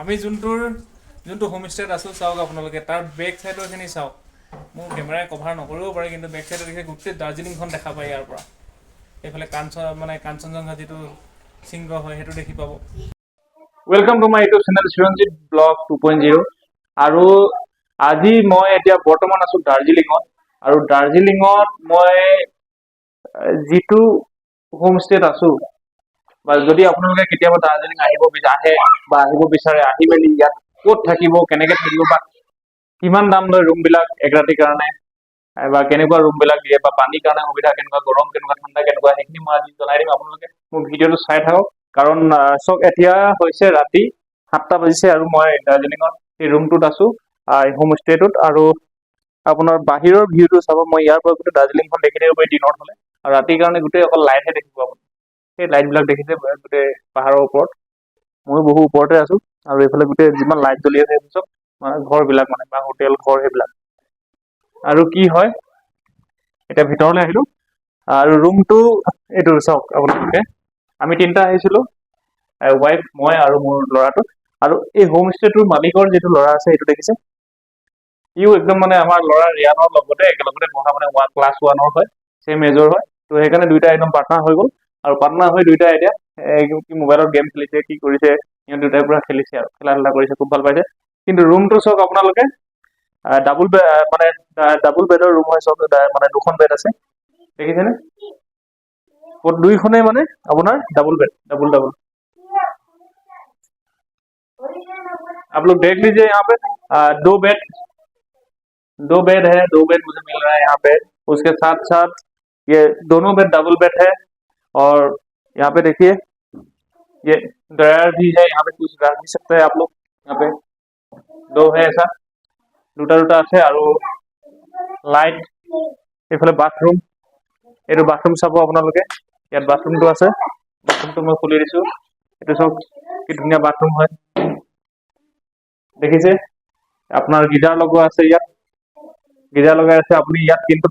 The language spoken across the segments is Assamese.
আমি যোনটো হোমষ্টেত আছোঁ চাওক আপোনালোকে তাৰ বেক চাইডৰখিনি চাওক মোৰ কেমেৰাই কভাৰ নকৰিব পাৰে কিন্তু বেক চাইডত দেখি গোটেই দাৰ্জিলিংখন দেখা পায় ইয়াৰ পৰা এইফালে কাঞ্চনজংঘা যিটো শৃংগ হয় সেইটো দেখি পাব welcome to my YouTube channel Chiranjit blog 2.0 আৰু আজি মই এতিয়া বৰ্তমান আছোঁ দাৰ্জিলিঙত আৰু দাৰ্জিলিঙত মই যিটো হোমষ্টেত আছোঁ বা যদি আপোনালোকে কেতিয়াবা দাৰ্জিলিং আহিব বিচাৰে আহি মেলি ইয়াত ক'ত থাকিব কেনেকৈ থাকিব বা কিমান দাম লয় ৰুমবিলাক এক ৰাতিৰ কাৰণে বা কেনেকুৱা ৰুমবিলাক দিয়ে বা পানীৰ কাৰণে সুবিধা কেনেকুৱা গৰম কেনেকুৱা ঠাণ্ডা কেনেকুৱা সেইখিনি মই আজি জনাই দিম আপোনালোকে মোৰ ভিডিঅ'টো চাই থাকক কাৰণ চাওক এতিয়া হৈছে ৰাতি 7টা বাজিছে আৰু মই দাৰ্জিলিঙত এই ৰুমটোত আছোঁ হোমষ্টেটোত আৰু আপোনাৰ বাহিৰৰ ভিউটো চাব মই ইয়াৰ পৰা গোটেই দাৰ্জিলিংখন দেখি থাকিব পাৰি দিনত হ'লে আৰু ৰাতিৰ কাৰণে গোটেই অকল লাইটহে দেখিব আপুনি সেই লাইটবিলাক দেখিছে গোটেই পাহাৰৰ ওপৰত ময়ো বহু ওপৰতে আছোঁ আৰু এইফালে গোটেই যিমান লাইট জ্বলি আছে চব মানে ঘৰবিলাক মানে বা হোটেল ঘৰ সেইবিলাক আৰু কি হয় এতিয়া ভিতৰলৈ আহিলোঁ আৰু ৰুমটো এইটো চাওক আপোনালোকে আমি 3টা আহিছিলোঁ ৱাইফ মই আৰু মোৰ ল'ৰাটো আৰু এই হোমষ্টেটোৰ মালিকৰ যিটো ল'ৰা আছে সেইটো দেখিছে ইও একদম মানে আমাৰ ল'ৰা ৰিয়ানৰ লগতে একেলগতে পঢ়া মানে ক্লাছ 1ৰ হয় ছেম এজৰ হয় তো সেইকাৰণে দুইটা একদম পাৰ্টনাৰ হৈ গ'ল আৰু পাৰ্টনাৰ হৈ দুইটা এতিয়া কি মোবাইলত গেম খেলিছে কি কৰিছে সিহঁত দুটাই পুৰা খেলিছে আৰু খেলা ধূলা কৰিছে খুব ভাল পাইছে কিন্তু ৰুমটো চাওক আপোনালোকে ডাবুল বেডৰ ৰুম হয় চব মানে 2খন বেড আছে দেখিছেনে দুইখনেই মানে আপোনাৰ ডাবুল बेड आप लोग देख लीजिए यहाँ पे दो बेड है 2 बेड मुझे मिल रहा है यहाँ पे उसके साथ साथ ये दोनों बेड डबल बेड है और यहाँ पे देखिए ये ड्रायर भी है यहाँ पे कुछ रख भी सकते हैं आप लोग यहाँ पे 2 है ऐसा দুটা আছে আৰু লাইট এইফালে বাথৰুম এইটো বাথৰুম চাব আপোনালোকে ইয়াত বাথৰুমটো আছে বাথৰুমটো মই খুলি দিছোঁ এইটো চাওক কি ধুনীয়া বাথৰুম হয় দেখিছে আপোনাৰ গিজাৰ লগোৱা আছে ইয়াত গিজাৰ লগাই আছে আপুনি ইয়াত কিন্তু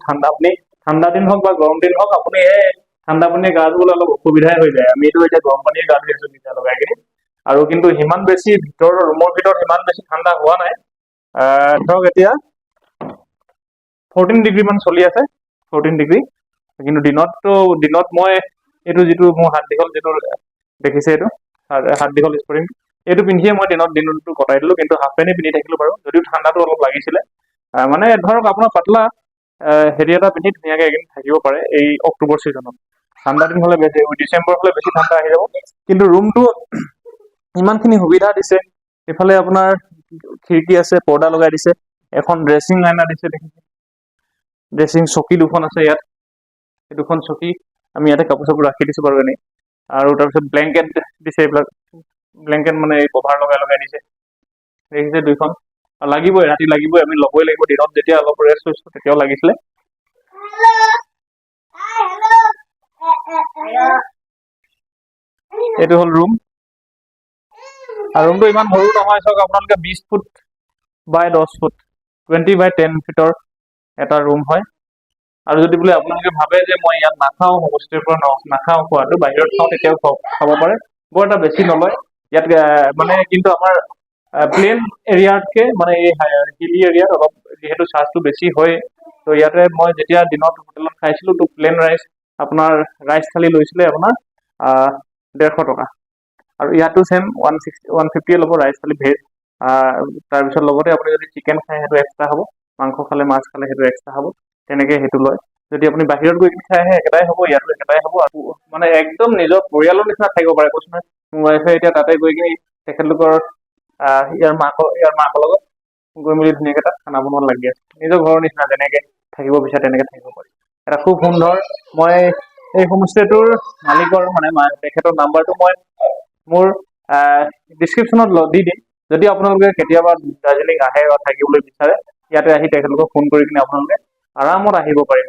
ঠাণ্ডা দিন হওক বা গৰম দিন হওক আপুনি এই ঠাণ্ডা পানীয়ে গা ধুবলৈ অলপ অসুবিধাই হৈ যায় আমি এইটো এতিয়া গৰম পানীয়ে গা ধুই আছোঁ গিজাৰ লগাই কিনি আৰু কিন্তু সিমান বেছি ৰুমৰ ভিতৰত সিমান বেছি ঠাণ্ডা হোৱা নাই ধৰক এতিয়া 14 ডিগ্ৰী মান চলি আছে 14 ডিগ্ৰী কিন্তু দিনত মই এইটো যিটো মোৰ হাত দীঘল যিটো দেখিছে এইটো হাত দীঘল স্পৰ্টিং এইটো পিন্ধিয়ে মই দিনটো কটাই দিলোঁ কিন্তু হাফ পেণ্টে পিন্ধি থাকিলোঁ বাৰু যদিও ঠাণ্ডাটো অলপ লাগিছিলে মানে ধৰক আপোনাৰ পাতলা হেৰি এটা পিন্ধি ধুনীয়াকৈ এদিন থাকিব পাৰে এই অক্টোবৰ ছিজনত ঠাণ্ডা দিন হ'লে বেছি ডিচেম্বৰ হ'লে বেছি ঠাণ্ডা আহি যাব কিন্তু ৰুমটো ইমানখিনি সুবিধা দিছে এইফালে আপোনাৰ খিৰিকী আছে পৰ্দা লগাই দিছে এখন ড্ৰেছিং আইনা দিছে দেখিছে ড্ৰেছিং চকী 2খন আছে ইয়াত এই 2খন চকী আমি ইয়াতে কাপোৰ চাপোৰ ৰাখি দিছোঁ বাৰু এনেই আৰু তাৰপিছত ব্লেংকেট দিছে এইবিলাক ব্লেংকেট মানে এই কভাৰ লগাই দিছে দেখিছে 2খন লাগিবই ৰাতি লাগিবই আমি ল'বই লাগিব দিনত যেতিয়া অলপ ৰেষ্ট হৈছোঁ তেতিয়াও লাগিছিলে এইটো হ'ল ৰুম আৰু ৰুমটো ইমান সৰু নহয় চাওক আপোনালোকে 20 ফুট বাই 10 ফুট 20 বাই 10 ফিটৰ এটা ৰুম হয় আৰু যদি বোলে আপোনালোকে ভাবে যে মই ইয়াত নাখাওঁ হোমষ্টেৰ পৰা নাখাওঁ খোৱাটো বাহিৰত খাওঁ তেতিয়াও খাব পাৰে বৰ এটা বেছি নলয় ইয়াত মানে কিন্তু আমাৰ প্লেন এৰিয়াতকৈ মানে এই হিলি এৰিয়াত অলপ যিহেতু চাৰ্জটো বেছি হয় তো ইয়াতে মই যেতিয়া দিনত হোটেলত খাইছিলোঁ তো প্লেন ৰাইচ আপোনাৰ ৰাইচ থালি লৈছিলে আপোনাৰ 150 টকা আৰু ইয়াতো ছেম 150 ল'ব ৰাইচ থালি ভেজ তাৰপিছত লগতে আপুনি যদি চিকেন খায় সেইটো এক্সট্ৰা হ'ব মাংস খালে মাছ খালে সেইটো এক্সট্ৰা হ'ব তেনেকৈ সেইটো লয় যদি আপুনি বাহিৰত গৈ কিনি খাই আহে একেটাই হ'ব ইয়াতো একেটাই হ'ব আৰু মানে একদম নিজৰ পৰিয়ালৰ নিচিনা থাকিব পাৰে কৈছোঁ নহয় মোৰ ৱাইফে এতিয়া তাতে গৈ কিনি তেখেতলোকৰ ইয়াৰ মাকৰ লগত গৈ মেলি ধুনীয়াকৈ তাত খানা বনোৱাত লাগি আছে নিজৰ ঘৰৰ নিচিনা যেনেকৈ থাকিব বিচাৰে তেনেকৈ থাকিব পাৰি এটা খুব সুন্দৰ মই এই হোমষ্টেটোৰ মালিকৰ মানে তেখেতৰ নাম্বাৰটো মই মোৰ ডিছক্ৰিপশ্যনত দি দিম যদি আপোনালোকে কেতিয়াবা দাৰ্জিলিং আহে বা থাকিবলৈ বিচাৰে ইয়াতে আহি তেখেতলোকক ফোন কৰি কিনে আপোনালোকে আৰামত আহিব পাৰিব